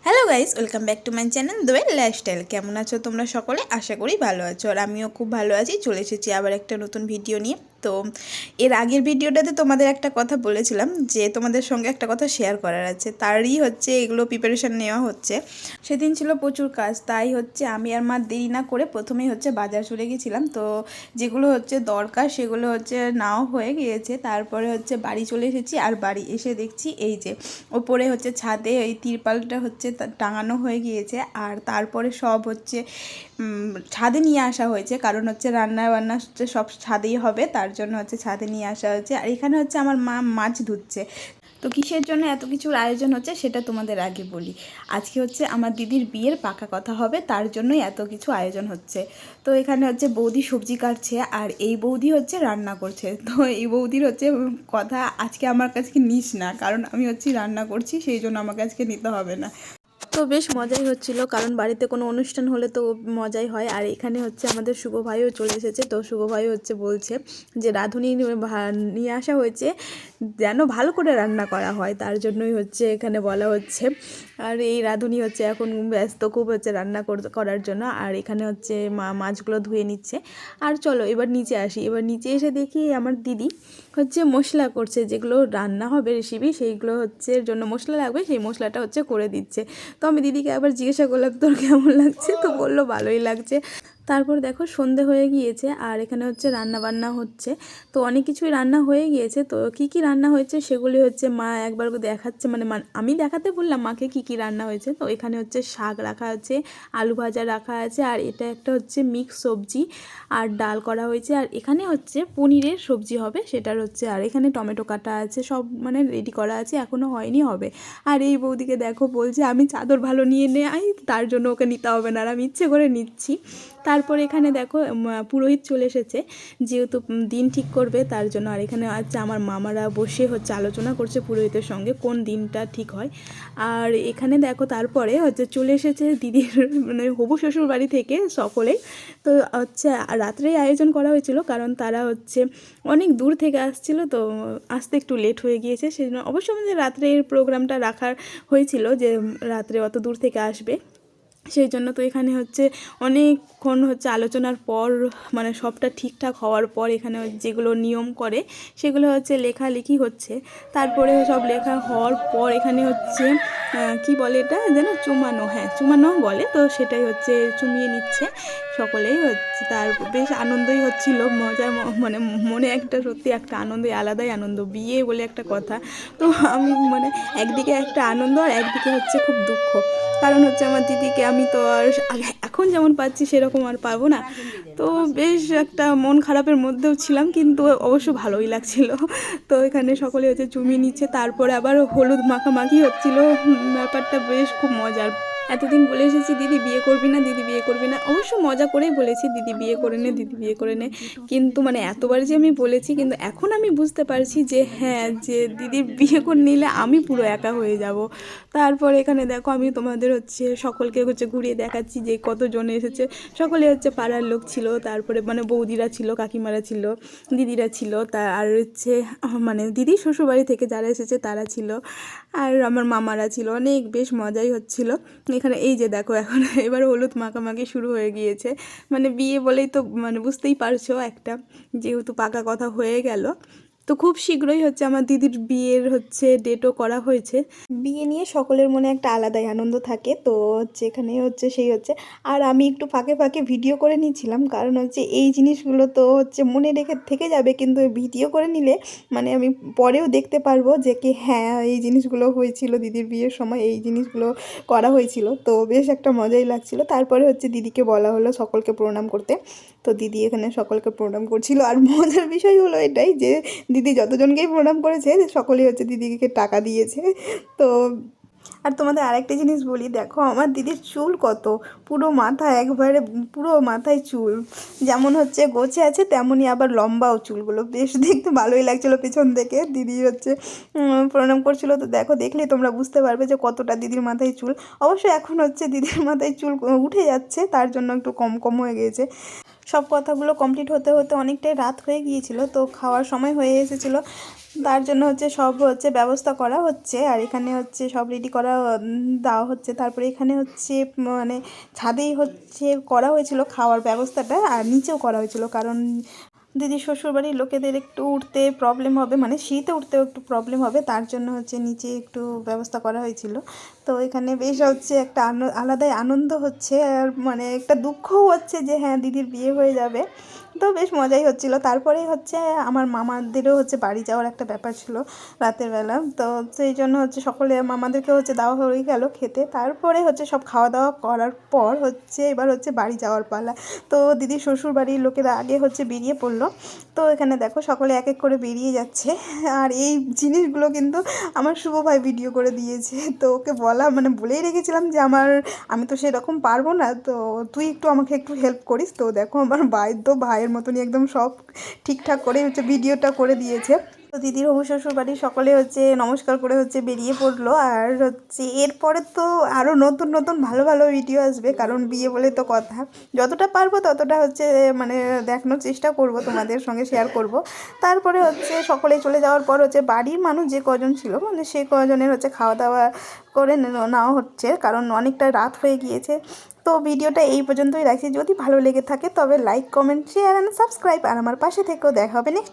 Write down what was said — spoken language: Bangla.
Hello guys, welcome back to my channel Doyel lifestyle. কেমন আছো তোমরা সকলে? আশা করি ভালো আছো, আর আমিও খুব ভালো আছি। চলে এসেছি আবার একটা নতুন ভিডিও নিয়ে। তো এর আগের ভিডিওটাতে তোমাদের একটা কথা বলেছিলাম যে তোমাদের সঙ্গে একটা কথা শেয়ার করার আছে, তারই হচ্ছে এগুলো প্রিপারেশান নেওয়া হচ্ছে। সেদিন ছিল প্রচুর কাজ, তাই হচ্ছে আমি আর মা দেরি না করে প্রথমেই হচ্ছে বাজার চলে গেছিলাম। তো যেগুলো হচ্ছে দরকার সেগুলো হচ্ছে নাও হয়ে গিয়েছে। তারপরে হচ্ছে বাড়ি চলে এসেছি, আর বাড়ি এসে দেখছি এই যে ওপরে হচ্ছে ছাদে এই তিরপালটা হচ্ছে টাঙানো হয়ে গিয়েছে। আর তারপরে সব হচ্ছে ছাদে নিয়ে আসা হয়েছে, কারণ হচ্ছে রান্না বান্না হচ্ছে সব ছাদেই হবে, তার জন্য হচ্ছে ছাদে নিয়ে আসা হয়েছে। আর এখানে হচ্ছে আমার মা মাছ ধুচ্ছে। তো কিসের জন্য এত কিছুর আয়োজন হচ্ছে সেটা তোমাদের আগে বলি। আজকে হচ্ছে আমার দিদির বিয়ের পাকা কথা হবে, তার জন্যই এত কিছু আয়োজন হচ্ছে। তো এখানে হচ্ছে বৌদি সবজি কাটছে, আর এই বৌদি হচ্ছে রান্না করছে। তো এই বৌদির হচ্ছে কথা আজকে আমার কাছে নিস না, কারণ আমি হচ্ছে রান্না করছি, সেই জন্য আমাকে আজকে নিতে হবে না। তো বেশ মজাই হচ্ছিল, কারণ বাড়িতে কোনো অনুষ্ঠান হলে তো মজাই হয়। আর এখানে হচ্ছে আমাদের শুভ ভাইও চলে এসেছে। তো শুভ ভাই হচ্ছে বলছে যে রাঁধুনি নিয়ে আসা হয়েছে যেন ভালো করে রান্না করা হয়, তার জন্যই হচ্ছে এখানে বলা হচ্ছে। আর এই রাঁধুনি হচ্ছে এখন ব্যস্ত খুব হচ্ছে রান্না করার জন্য। আর এখানে হচ্ছে মাছগুলো ধুয়ে নিচ্ছে। আর চলো এবার নিচে আসি। এবার নিচে এসে দেখি আমার দিদি হচ্ছে মশলা করছে, যেগুলো রান্না হবে রেসিপি সেইগুলো হচ্ছে জন্য মশলা লাগবে, সেই মশলাটা হচ্ছে করে দিচ্ছে। তো আমি দিদিকে আবার জিজ্ঞাসা করলাম তোর কেমন লাগছে, তো বললো ভালোই লাগছে। তারপর দেখো সন্ধে হয়ে গিয়েছে, আর এখানে হচ্ছে রান্না বান্না হচ্ছে। তো অনেক কিছুই রান্না হয়ে গিয়েছে। তো কি কি রান্না হয়েছে সেগুলি হচ্ছে মা একবার দেখাচ্ছে, মানে আমি দেখাতে বললাম মাকে কি কি রান্না হয়েছে। তো এখানে হচ্ছে শাক রাখা আছে, আলু ভাজা রাখা আছে, আর এটা একটা হচ্ছে মিক্স সবজি, আর ডাল করা হয়েছে। আর এখানে হচ্ছে পনিরের সবজি হবে সেটার হচ্ছে, আর এখানে টমেটো কাটা আছে, সব মানে রেডি করা আছে, এখনও হয়নি, হবে। আর এই বৌদিকে দেখো বলছে আমি চাদর ভালো নিয়ে নেই, তার জন্য ওকে নিতে হবে না, আর আমি ইচ্ছে করে নিচ্ছি। তারপর এখানে দেখো পুরোহিত চলে এসেছে, যেহেতু দিন ঠিক করবে তার জন্য। আর এখানে হচ্ছে আমার মামারা বসে হচ্ছে আলোচনা করছে পুরোহিতের সঙ্গে কোন দিনটা ঠিক হয়। আর এখানে দেখো তারপরে হচ্ছে চলে এসেছে দিদির মানে হবু শ্বশুর বাড়ি থেকে সকলেই। তো হচ্ছে রাত্রেই আয়োজন করা হয়েছিল, কারণ তারা হচ্ছে অনেক দূর থেকে আসছিল, তো আসতে একটু লেট হয়ে গিয়েছে, সেই জন্য অবশ্য আমাদের রাত্রে এর প্রোগ্রামটা রাখার হয়েছিল, যে রাত্রে অত দূর থেকে আসবে সেই জন্য। তো এখানে হচ্ছে অনেকক্ষণ হচ্ছে আলোচনার পর, মানে সবটা ঠিকঠাক হওয়ার পর এখানে যেগুলো নিয়ম করে সেগুলো হচ্ছে লেখালেখি হচ্ছে। তারপরে সব লেখা হওয়ার পর এখানে হচ্ছে কি বলে এটা যেন, চুমানো, হ্যাঁ চুমানো বলে, তো সেটাই হচ্ছে চুমিয়ে নিচ্ছে সকলেই হচ্ছে। তার বেশ আনন্দই হচ্ছিল, মজা, মানে মনে একটা সত্যি একটা আনন্দই, আলাদাই আনন্দ, বিয়ে বলে একটা কথা। তো আমি মানে একদিকে একটা আনন্দ, আর একদিকে হচ্ছে খুব দুঃখ, কারণ হচ্ছে আমার দিদিকে আমি তো আর এখন যেমন পাচ্ছি সেরকম আর পাবো না। তো বেশ একটা মন খারাপের মধ্যেও ছিলাম, কিন্তু অবশ্য ভালোই লাগছিল। তো এখানে সকলে হচ্ছে চুমিয়ে নিচ্ছে, তারপরে আবার হলুদ মাখামাখি হচ্ছিল। ব্যাপারটা বেশ খুব মজার। এতদিন বলে এসেছি দিদি বিয়ে করবি না, দিদি বিয়ে করবি না, অবশ্য মজা করেই বলেছি দিদি বিয়ে করে নে, দিদি বিয়ে করে নে। কিন্তু মানে এতবার যে আমি বলেছি, কিন্তু এখন আমি বুঝতে পারছি যে হ্যাঁ, যে দিদির বিয়ে করে নিলে আমি পুরো একা হয়ে যাব। তারপর এখানে দেখো আমি তোমাদের হচ্ছে সকলকে হচ্ছে ঘুরিয়ে দেখাচ্ছি যে কতজন এসেছে। সকলে হচ্ছে পাড়ার লোক ছিল, তারপরে মানে বৌদিরা ছিল, কাকিমারা ছিল, দিদিরা ছিল, আর হচ্ছে মানে দিদি শ্বশুরবাড়ি থেকে যারা এসেছে তারা ছিল, আর আমার মামারা ছিল, অনেক বেশ মজাই হচ্ছিল এখানে। এই যে দেখো এখন এবার হলুদ মাখামাখি শুরু হয়ে গিয়েছে, মানে বিয়ে বলেই তো মানে বুঝতেই পারছো একটা, যেহেতু পাকা কথা হয়ে গেল। তো খুব শীঘ্রই হচ্ছে আমার দিদির বিয়ের হচ্ছে ডেটও করা হয়েছে। বিয়ে নিয়ে সকলের মনে একটা আলাদাই আনন্দ থাকে, তো হচ্ছে এখানে হচ্ছে সেই হচ্ছে। আর আমি একটু ফাঁকে ফাঁকে ভিডিও করে নিচ্ছিলাম, কারণ হচ্ছে এই জিনিসগুলো তো হচ্ছে মনে রেখে থেকে যাবে, কিন্তু ভিডিও করে নিলে মানে আমি পরেও দেখতে পারবো যে কি হ্যাঁ এই জিনিসগুলো হয়েছিল দিদির বিয়ের সময়, এই জিনিসগুলো করা হয়েছিল। তো বেশ একটা মজাই লাগছিল। তারপরে হচ্ছে দিদিকে বলা হলো সকলকে প্রণাম করতে। তো দিদি এখানে সকলকে প্রণাম করছিল, আর মজার বিষয় হলো এটাই যে দিদি যতজনকেই প্রণাম করেছে সকলেই হচ্ছে দিদিকে টাকা দিয়েছে। তো আর তোমাদের আরেকটা জিনিস বলি, দেখো আমার দিদির চুল কত, পুরো মাথা একবারে, পুরো মাথায় চুল, যেমন হচ্ছে গোছে আছে তেমনই আবার লম্বাও চুলগুলো, বেশ দেখতে ভালোই লাগছিলো পেছন থেকে। দিদি হচ্ছে প্রণাম করছিল, তো দেখো দেখলে তোমরা বুঝতে পারবে যে কতটা দিদির মাথায় চুল। অবশ্য এখন হচ্ছে দিদির মাথায় চুল উঠে যাচ্ছে, তার জন্য একটু কম কম হয়ে গিয়েছে। সব কথাগুলো কমপ্লিট হতে হতে অনেকটাই রাত হয়ে গিয়েছিল, তো খাওয়ার সময় হয়ে এসেছিলো। তার জন্য হচ্ছে সব হচ্ছে ব্যবস্থা করা হচ্ছে, আর এখানে হচ্ছে সব রেডি করা দেওয়া হচ্ছে। তারপরে এখানে হচ্ছে মানে ছাদেই হচ্ছে করা হয়েছিল খাওয়ার ব্যবস্থাটা, আর নিচেও করা হয়েছিল, কারণ দিদির শ্বশুরবাড়ির লোকেদের একটু উঠতে প্রবলেম হবে, মানে শীতে উঠতেও একটু প্রবলেম হবে, তার জন্য হচ্ছে নিচে একটু ব্যবস্থা করা হয়েছিল। তো এখানে বেশ হচ্ছে একটা আলাদাই আনন্দ হচ্ছে, আর মানে একটা দুঃখও হচ্ছে যে হ্যাঁ দিদির বিয়ে হয়ে যাবে। তো বেশ মজাই হচ্ছিল। তারপরে হচ্ছে আমার মামাদেরও হচ্ছে বাড়ি যাওয়ার একটা ব্যাপার ছিল রাতের বেলা, তো সেই জন্য হচ্ছে সকলে মামাদেরকে হচ্ছে দেওয়া হয়ে গেল খেতে। তারপরে হচ্ছে সব খাওয়া দাওয়া করার পর হচ্ছে এবার হচ্ছে বাড়ি যাওয়ার পালা। তো দিদির শ্বশুর বাড়ির লোকেরা আগে হচ্ছে বেরিয়ে পড়লো। তো এখানে দেখো সকলে এক এক করে বেরিয়ে যাচ্ছে, আর এই জিনিসগুলো কিন্তু আমার শুভ ভাই ভিডিও করে দিয়েছে। তো ওকে বলা মানে বলেই রেখেছিলাম যে আমি তো সেরকম পারবো না, তো তুই একটু আমাকে একটু হেল্প করিস। তো দেখো আমার ভাই তো ভাইয়ের মতনই একদম সব ঠিকঠাক করে হচ্ছে ভিডিওটা করে দিয়েছে। তো দিদির হবু শ্বশুর বাড়ির সকলে হচ্ছে নমস্কার করে হচ্ছে বেরিয়ে পড়লো, আর হচ্ছে এরপরে তো আরও নতুন নতুন ভালো ভালো ভিডিও আসবে, কারণ বিয়ে বলে তো কথা, যতটা পারবো ততটা হচ্ছে মানে দেখানোর চেষ্টা করব, তোমাদের সঙ্গে শেয়ার করব। তারপরে হচ্ছে সকলে চলে যাওয়ার পর হচ্ছে বাড়ির মানুষ যে কজন ছিল মানে সেই কজনের হচ্ছে খাওয়া দাওয়া করে নেওয়া হচ্ছে, কারণ অনেকটা রাত হয়ে গিয়েছে। তো ভিডিওটা এই পর্যন্তই রাখছি। যদি ভালো লেগে থাকে তবে like, comment, share and subscribe, আর আমার পাশে থেকেও দেখা হবে নেক্সট